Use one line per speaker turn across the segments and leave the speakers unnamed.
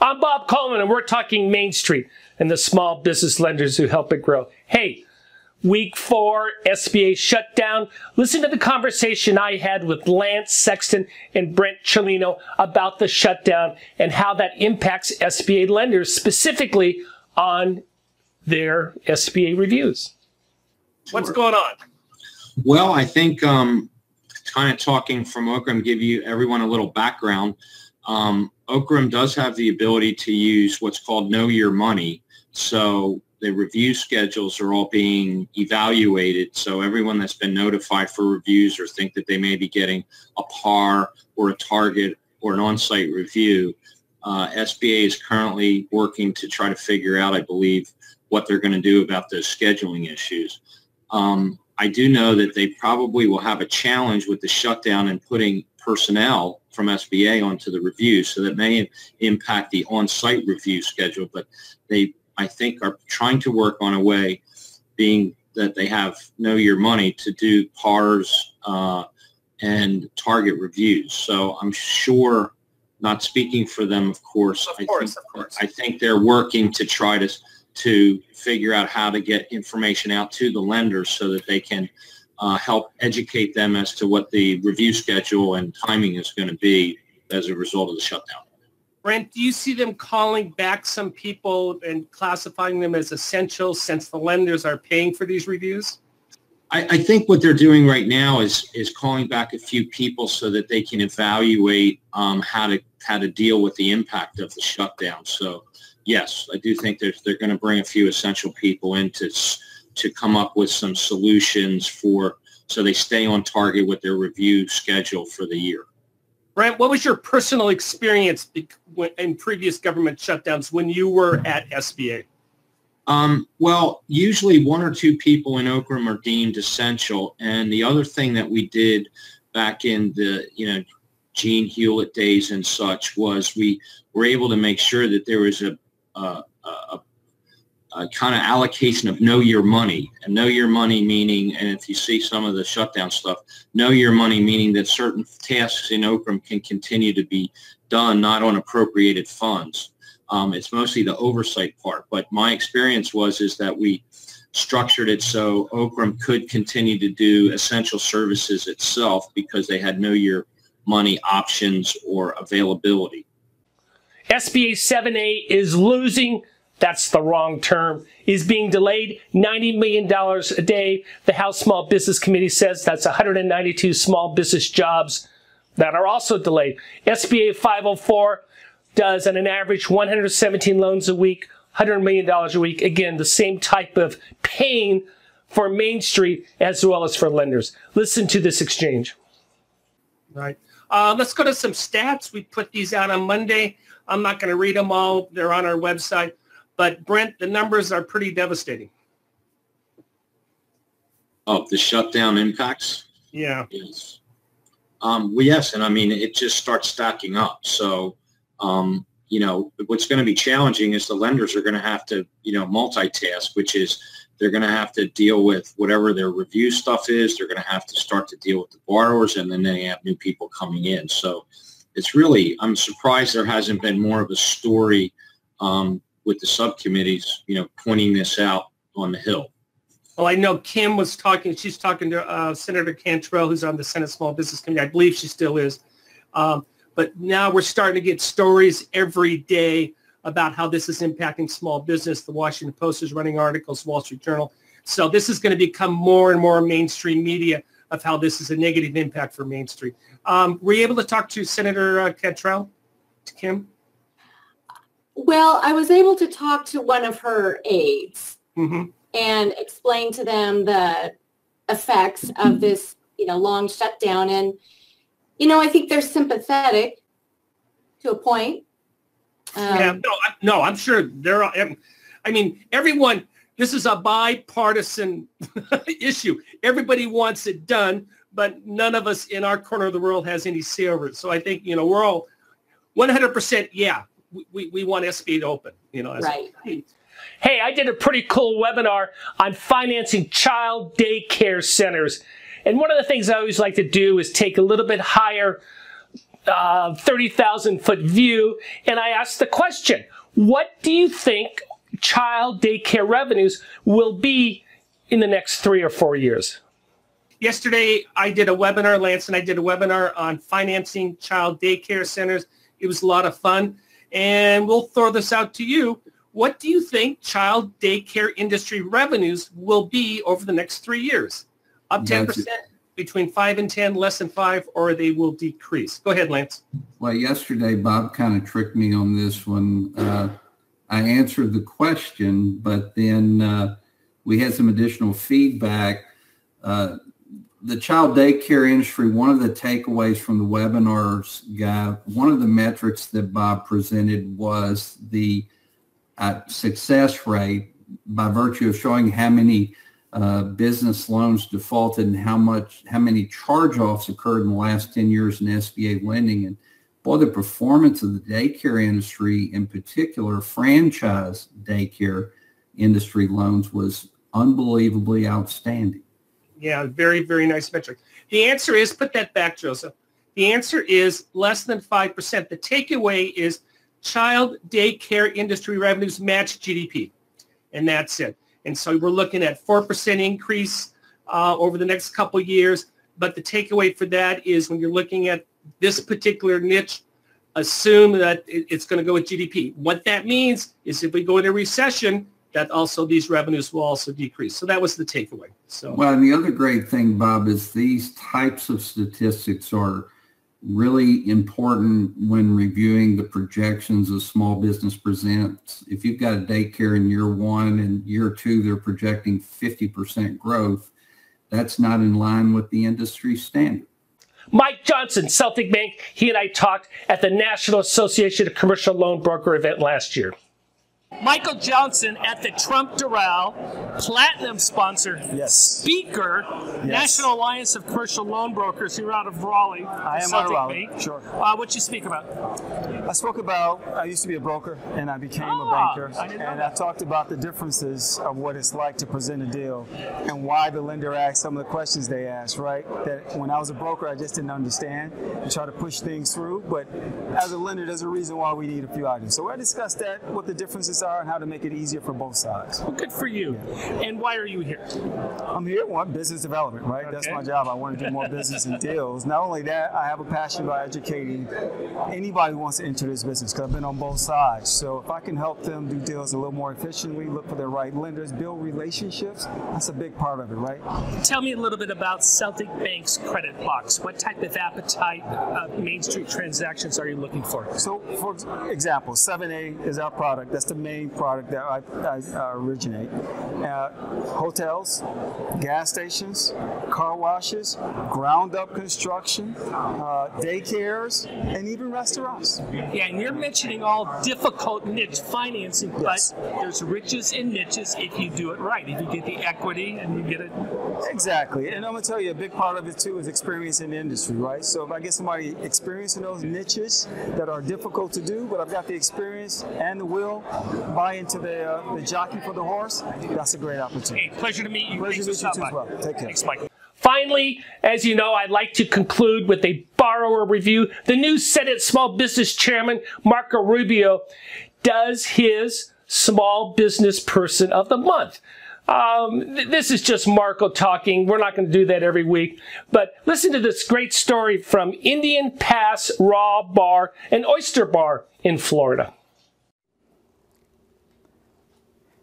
I'm Bob Coleman, and we're talking Main Street and the small business lenders who help it grow. Hey, week 4, SBA shutdown. Listen to the conversation I had with Lance Sexton and Brent Cellino about the shutdown and how that impacts SBA lenders, specifically on their SBA reviews.
What's going on?
Well, I think kind of talking from OCRM, give you everyone a little background. OCRM does have the ability to use what's called Know Your Money. So the review schedules are all being evaluated. So everyone that's been notified for reviews or think that they may be getting a par or a target or an on-site review, SBA is currently working to try to figure out, I believe, what they're going to do about those scheduling issues. I do know that they probably will have a challenge with the shutdown and putting personnel from SBA onto the review, so that may impact the on-site review schedule. But they, I think, are trying to work on a way, being that they have Know Your Money, to do PARs and target reviews. So I'm sure, not speaking for them, of course, I think they're working to try to figure out how to get information out to the lenders so that they can help educate them as to what the review schedule and timing is going to be as a result of the shutdown.
Brent, do you see them calling back some people and classifying them as essential since the lenders are paying for these reviews?
I think what they're doing right now is calling back a few people so that they can evaluate how to deal with the impact of the shutdown. So yes, I do think they're going to bring a few essential people in to come up with some solutions so they stay on target with their review schedule for the year.
Brent, what was your personal experience in previous government shutdowns when you were at SBA?
Well, usually 1 or 2 people in OCRM are deemed essential. And the other thing that we did back in the, Gene Hewlett days and such was we were able to make sure that there was a kind of allocation of Know Your Money. And Know Your Money meaning, and if you see some of the shutdown stuff, Know Your Money meaning that certain tasks in OCRM can continue to be done, not on appropriated funds. It's mostly the oversight part. But my experience is that we structured it so OCRM could continue to do essential services itself because they had Know Your Money options or availability.
SBA 7A is losing. That's the wrong term. Is being delayed $90 million a day. The House Small Business Committee says that's 192 small business jobs that are also delayed. SBA 504 does, on an average, 117 loans a week, $100 million a week. Again, the same type of pain for Main Street as well as for lenders. Listen to this exchange.
All right. Let's go to some stats. We put these out on Monday. I'm not going to read them all. They're on our website. But, Brent, the numbers are pretty devastating.
Oh, the shutdown impacts?
Yeah.
Yes. Well, yes, and I mean, it just starts stacking up. So, what's going to be challenging is the lenders are going to have to, multitask, which is they're going to have to deal with whatever their review stuff is. They're going to have to start to deal with the borrowers, and then they have new people coming in. So it's really, I'm surprised there hasn't been more of a story with the subcommittees, pointing this out on the Hill.
Well, I know Kim was talking. She's talking to Senator Cantrell, who's on the Senate Small Business Committee. I believe she still is. But now we're starting to get stories every day about how this is impacting small business. The Washington Post is running articles, Wall Street Journal. So this is going to become more and more mainstream media of how this is a negative impact for Main Street. Were you able to talk to Senator Cantrell, to Kim?
Well, I was able to talk to one of her aides
mm-hmm.
and explain to them the effects of this, long shutdown. And, I think they're sympathetic to a point.
No, I'm sure they're, I mean, everyone, this is a bipartisan issue. Everybody wants it done, but none of us in our corner of the world has any say over it. So I think, we're all 100%, yeah, we want SBA to open,
Right.
Hey, I did a pretty cool webinar on financing child daycare centers. And one of the things I always like to do is take a little bit higher 30,000-foot view, and I asked the question, what do you think child daycare revenues will be in the next 3 or 4 years?
Yesterday, I did a webinar, Lance and I did a webinar on financing child daycare centers. It was a lot of fun, and we'll throw this out to you. What do you think child daycare industry revenues will be over the next 3 years? Up 10%, between 5 and 10, less than 5, or they will decrease? Go ahead, Lance.
Well, yesterday, Bob kind of tricked me on this one. I answered the question, but then we had some additional feedback. The child daycare industry, one of the takeaways from the webinars, one of the metrics that Bob presented was the success rate by virtue of showing how many business loans defaulted and how many charge-offs occurred in the last 10 years in SBA lending. And boy, the performance of the daycare industry, in particular franchise daycare industry loans, was unbelievably outstanding.
Yeah, very, very nice metric. The answer is, put that back, Joseph. The answer is less than 5%. The takeaway is child daycare industry revenues match GDP, and that's it. And so we're looking at 4% increase over the next couple of years. But the takeaway for that is when you're looking at this particular niche, assume that it's going to go with GDP. What that means is if we go into recession, that also these revenues will also decrease. So that was the takeaway. So,
well, and the other great thing, Bob, is these types of statistics are really important when reviewing the projections a small business presents. If you've got a daycare in year 1 and year 2, they're projecting 50% growth, that's not in line with the industry standard.
Mike Johnson, Celtic Bank, he and I talked at the National Association of Commercial Loan Broker event last year. Michael Johnson at the Trump Doral, platinum sponsor, speaker, National Alliance of Commercial Loan Brokers here out of Raleigh.
I am out of Raleigh, sure.
What you speak about?
I spoke about, I used to be a broker and I became a banker. I talked about the differences of what it's like to present a deal and why the lender asked some of the questions they asked, right? That when I was a broker, I just didn't understand and try to push things through. But as a lender, there's a reason why we need a few items. So I discussed that, what the differences are and how to make it easier for both sides.
Well, good for you. Yeah. And why are you here?
I'm here on business development, right? Okay. That's my job. I want to do more business and deals. Not only that, I have a passion about educating anybody who wants to enter this business because I've been on both sides. So if I can help them do deals a little more efficiently, look for the right lenders, build relationships, that's a big part of it, right?
Tell me a little bit about Celtic Bank's credit box. What type of appetite Main Street transactions are you looking for?
So, for example, 7A is our product. That's the main product that I originate. Hotels, gas stations, car washes, ground up construction, daycares, and even restaurants.
Yeah, and you're mentioning all difficult niche financing,
yes.
But there's riches in niches if you do it right. If you get the equity and you get it.
Exactly. And I'm going to tell you, a big part of it too is experience in the industry, right? So if I get somebody experienced in those niches that are difficult to do, but I've got the experience and the will, buy into the jockey for the horse, that's a great opportunity.
Hey, pleasure to meet you.
Pleasure to meet you too as well. Take care.
Thanks, Mike. Finally, as you know, I'd like to conclude with a borrower review. The new Senate Small Business Chairman, Marco Rubio, does his Small Business Person of the Month. This is just Marco talking. We're not going to do that every week. But listen to this great story from Indian Pass Raw Bar and Oyster Bar in Florida.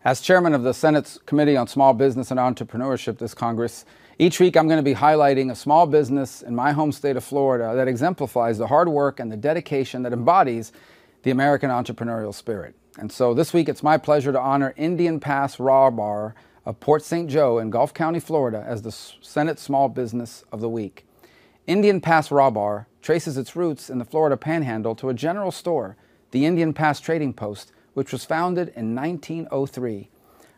As chairman of the Senate's Committee on Small Business and Entrepreneurship this Congress, each week I'm going to be highlighting a small business in my home state of Florida that exemplifies the hard work and the dedication that embodies the American entrepreneurial spirit. And so this week it's my pleasure to honor Indian Pass Raw Bar of Port St. Joe in Gulf County, Florida as the Senate Small Business of the Week. Indian Pass Raw Bar traces its roots in the Florida Panhandle to a general store, the Indian Pass Trading Post, which was founded in 1903.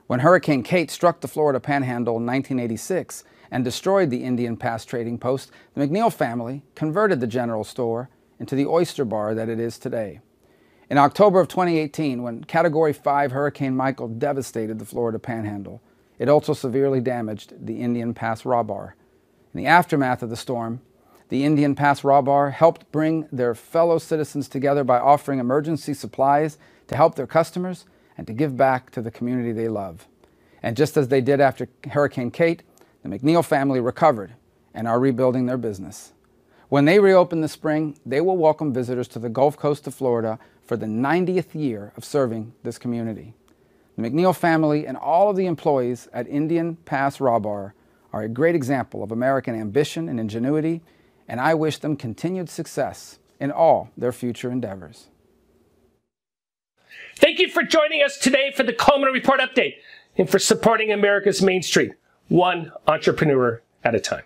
When Hurricane Kate struck the Florida Panhandle in 1986 and destroyed the Indian Pass Trading Post, the McNeil family converted the general store into the oyster bar that it is today. In October of 2018, when Category 5 Hurricane Michael devastated the Florida Panhandle, it also severely damaged the Indian Pass Raw Bar. In the aftermath of the storm, The Indian Pass Raw Bar helped bring their fellow citizens together by offering emergency supplies to help their customers and to give back to the community they love. And just as they did after Hurricane Kate, the McNeil family recovered and are rebuilding their business. When they reopen this spring, they will welcome visitors to the Gulf Coast of Florida for the 90th year of serving this community. The McNeil family and all of the employees at Indian Pass Raw Bar are a great example of American ambition and ingenuity, and I wish them continued success in all their future endeavors.
Thank you for joining us today for the Coleman Report Update and for supporting America's Main Street, one entrepreneur at a time.